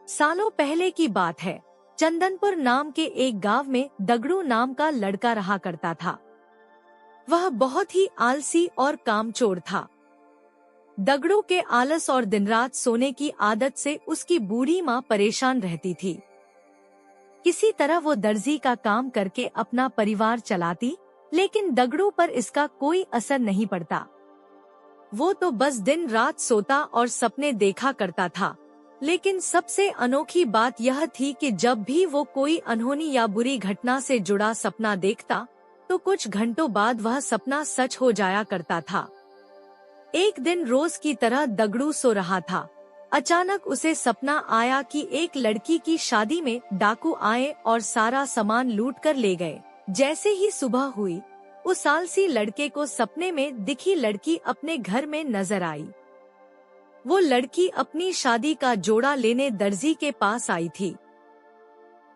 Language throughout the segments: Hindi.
सालों पहले की बात है। चंदनपुर नाम के एक गांव में दगड़ू नाम का लड़का रहा करता था। वह बहुत ही आलसी और कामचोर था। दगड़ू के आलस और दिन रात सोने की आदत से उसकी बूढ़ी माँ परेशान रहती थी। किसी तरह वो दर्जी का काम करके अपना परिवार चलाती, लेकिन दगड़ू पर इसका कोई असर नहीं पड़ता। वो तो बस दिन रात सोता और सपने देखा करता था। लेकिन सबसे अनोखी बात यह थी कि जब भी वो कोई अनहोनी या बुरी घटना से जुड़ा सपना देखता, तो कुछ घंटों बाद वह सपना सच हो जाया करता था। एक दिन रोज की तरह दगड़ू सो रहा था। अचानक उसे सपना आया कि एक लड़की की शादी में डाकू आए और सारा सामान लूट कर ले गए। जैसे ही सुबह हुई, उस आलसी लड़के को सपने में दिखी लड़की अपने घर में नजर आई। वो लड़की अपनी शादी का जोड़ा लेने दर्जी के पास आई थी।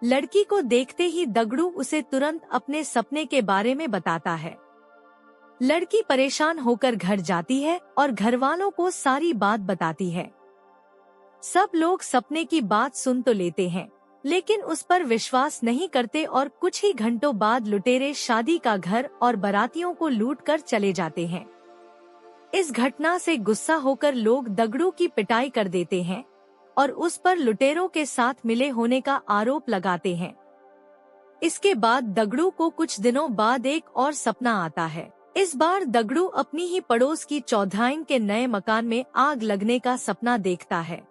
लड़की को देखते ही दगड़ू उसे तुरंत अपने सपने के बारे में बताता है। लड़की परेशान होकर घर जाती है और घर वालों को सारी बात बताती है। सब लोग सपने की बात सुन तो लेते हैं, लेकिन उस पर विश्वास नहीं करते और कुछ ही घंटों बाद लुटेरे शादी का घर और बारातियों को लूट कर चले जाते हैं। इस घटना से गुस्सा होकर लोग दगड़ू की पिटाई कर देते हैं और उस पर लुटेरों के साथ मिले होने का आरोप लगाते हैं। इसके बाद दगड़ू को कुछ दिनों बाद एक और सपना आता है। इस बार दगड़ू अपनी ही पड़ोस की चौधराइन के नए मकान में आग लगने का सपना देखता है।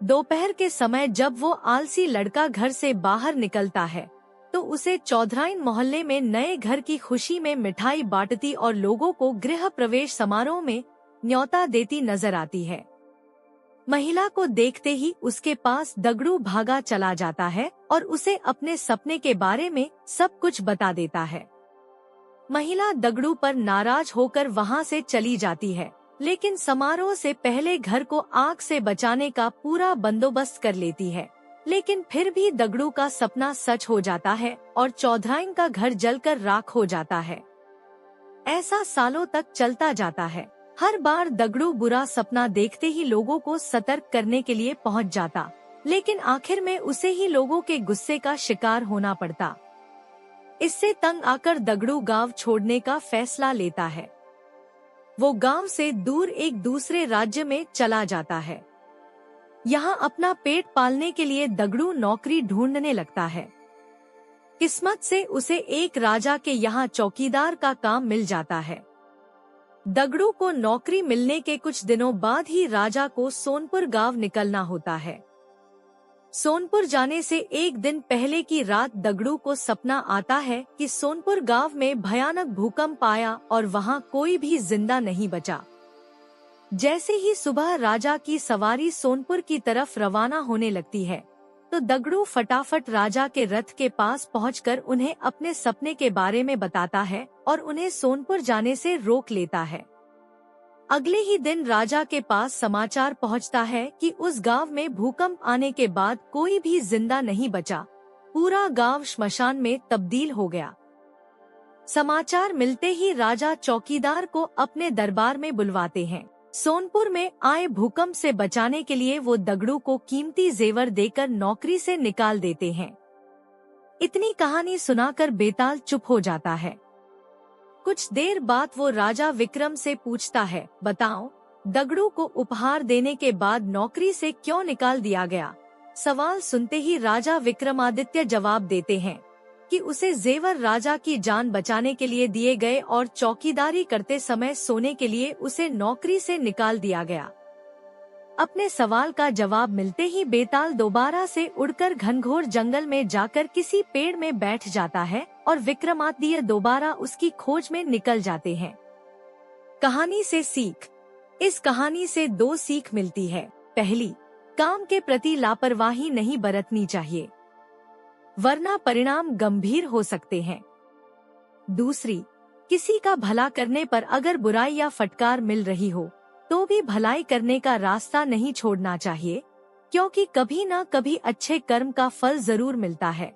दोपहर के समय जब वो आलसी लड़का घर से बाहर निकलता है, तो उसे चौधराइन मोहल्ले में नए घर की खुशी में मिठाई बांटती और लोगों को गृह प्रवेश समारोह में न्योता देती नजर आती है। महिला को देखते ही उसके पास दगड़ू भागा चला जाता है और उसे अपने सपने के बारे में सब कुछ बता देता है। महिला दगड़ू पर नाराज होकर वहां से चली जाती है, लेकिन समारोह से पहले घर को आग से बचाने का पूरा बंदोबस्त कर लेती है। लेकिन फिर भी दगड़ू का सपना सच हो जाता है और चौधराइन का घर जलकर राख हो जाता है। ऐसा सालों तक चलता जाता है। हर बार दगड़ू बुरा सपना देखते ही लोगों को सतर्क करने के लिए पहुंच जाता, लेकिन आखिर में उसे ही लोगों के गुस्से का शिकार होना पड़ता। इससे तंग आकर दगड़ू गांव छोड़ने का फैसला लेता है। वो गांव से दूर एक दूसरे राज्य में चला जाता है। यहाँ अपना पेट पालने के लिए दगड़ू नौकरी ढूंढने लगता है। किस्मत से उसे एक राजा के यहाँ चौकीदार का काम मिल जाता है। दगड़ू को नौकरी मिलने के कुछ दिनों बाद ही राजा को सोनपुर गांव निकलना होता है। सोनपुर जाने से एक दिन पहले की रात दगड़ू को सपना आता है कि सोनपुर गांव में भयानक भूकंप आया और वहां कोई भी जिंदा नहीं बचा। जैसे ही सुबह राजा की सवारी सोनपुर की तरफ रवाना होने लगती है, तो दगड़ू फटाफट राजा के रथ के पास पहुंचकर उन्हें अपने सपने के बारे में बताता है और उन्हें सोनपुर जाने से रोक लेता है। अगले ही दिन राजा के पास समाचार पहुंचता है कि उस गांव में भूकंप आने के बाद कोई भी जिंदा नहीं बचा। पूरा गांव श्मशान में तब्दील हो गया। समाचार मिलते ही राजा चौकीदार को अपने दरबार में बुलवाते हैं। सोनपुर में आए भूकंप से बचाने के लिए वो दगड़ू को कीमती जेवर देकर नौकरी से निकाल देते हैं। इतनी कहानी सुनाकर बेताल चुप हो जाता है। कुछ देर बाद वो राजा विक्रम से पूछता है, बताओ, दगड़ू को उपहार देने के बाद नौकरी से क्यों निकाल दिया गया? सवाल सुनते ही राजा विक्रमादित्य जवाब देते हैं कि उसे जेवर राजा की जान बचाने के लिए दिए गए और चौकीदारी करते समय सोने के लिए उसे नौकरी से निकाल दिया गया। अपने सवाल का जवाब मिलते ही बेताल दोबारा से उड़कर घनघोर जंगल में जाकर किसी पेड़ में बैठ जाता है और विक्रमादित्य दोबारा उसकी खोज में निकल जाते हैं। कहानी से सीख। इस कहानी से दो सीख मिलती है। पहली, काम के प्रति लापरवाही नहीं बरतनी चाहिए, वरना परिणाम गंभीर हो सकते हैं। दूसरी, किसी का भला करने पर अगर बुराई या फटकार मिल रही हो, तो भी भलाई करने का रास्ता नहीं छोड़ना चाहिए, क्योंकि कभी ना कभी अच्छे कर्म का फल जरूर मिलता है।